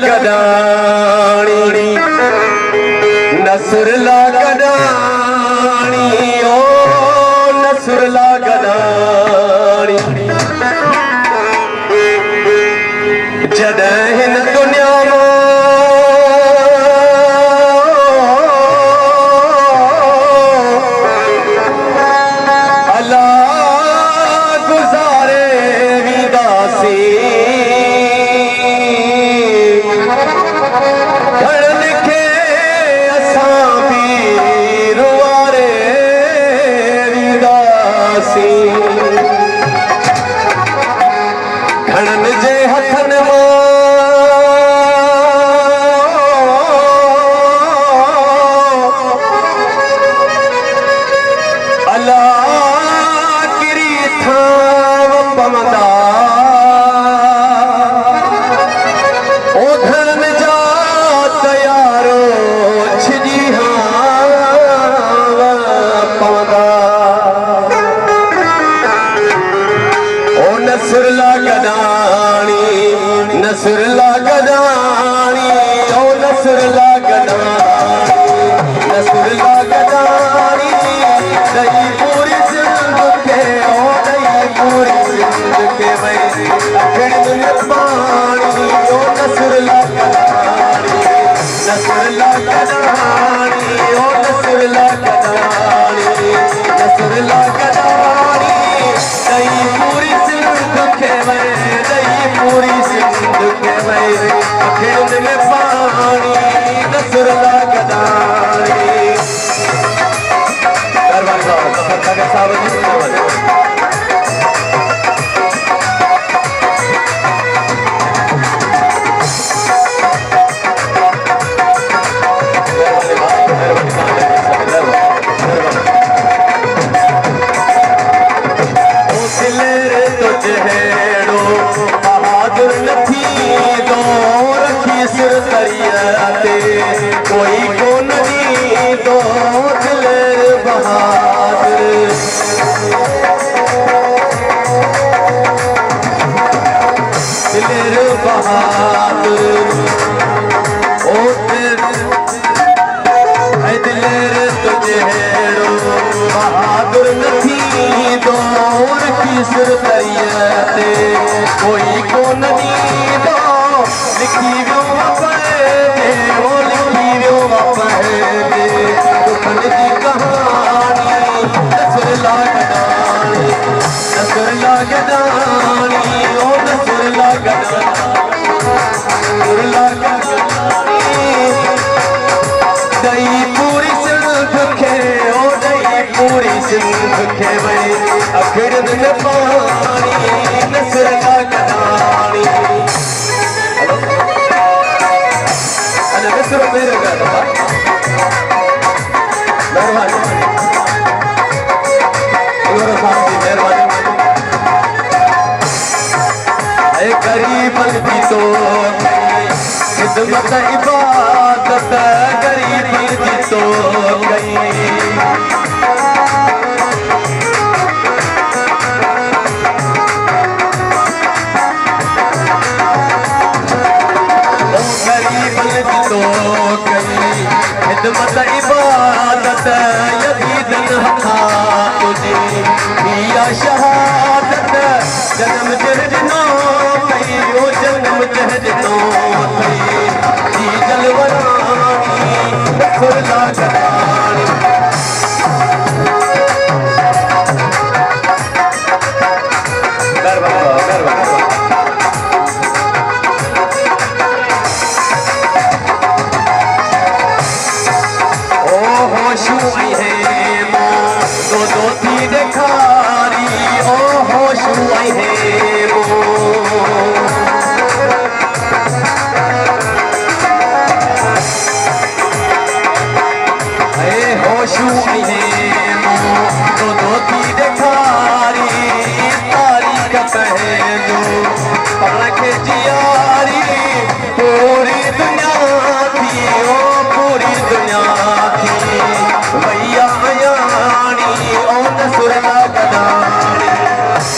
गदानी नसुरला गदानी ओ नसुरला गदानी जॾहिं हिन दुनिया घणनि जे हथनि अला किरी थांव पवंदा ओधनि जा तयारो छिजी पवंदा ओ नसुरला गदानी नसुरला गदानी ओ नसुरला गदानी नसुरला गदानी दई पूरी सिंध के ओ दई पूरी सिंध के वई अखिड़न पानी ओ नसुरला गदानी नसुरला गदानी ओ नसुरला गदानी नसुरला गदानी दई पूरी सिंध के वई दई पूरी सिंध के वई अखिड़न में पानी नसुरला गदानी दरबार साहब सरकार साहब जी बहादुर नथी दो रखी सिर दरियाते कोई को नहीं दो दिलेर बहादुर दिलेर बहादुर ओ दिलेर तुझे हेड़ो बहादुर नथी दो रखी सिर दरियाते कोई को नहीं दो लिखी वो वापे वो लिखी वो वापे दुखन की कहानी नसुरला गदानी नसुरला गदानी ओ नसुरला गदानी नसुरला गदानी दई पूरी सिंध के ओ दई पूरी सिंध के वई अखिड़न में पानी नसुरला गदानी अने नसुर मेरे गदा मेहरबानी गुरु साहब जी मेहरबानी ऐ गरीबन की तो खिदमत इबादत गरीबन की तो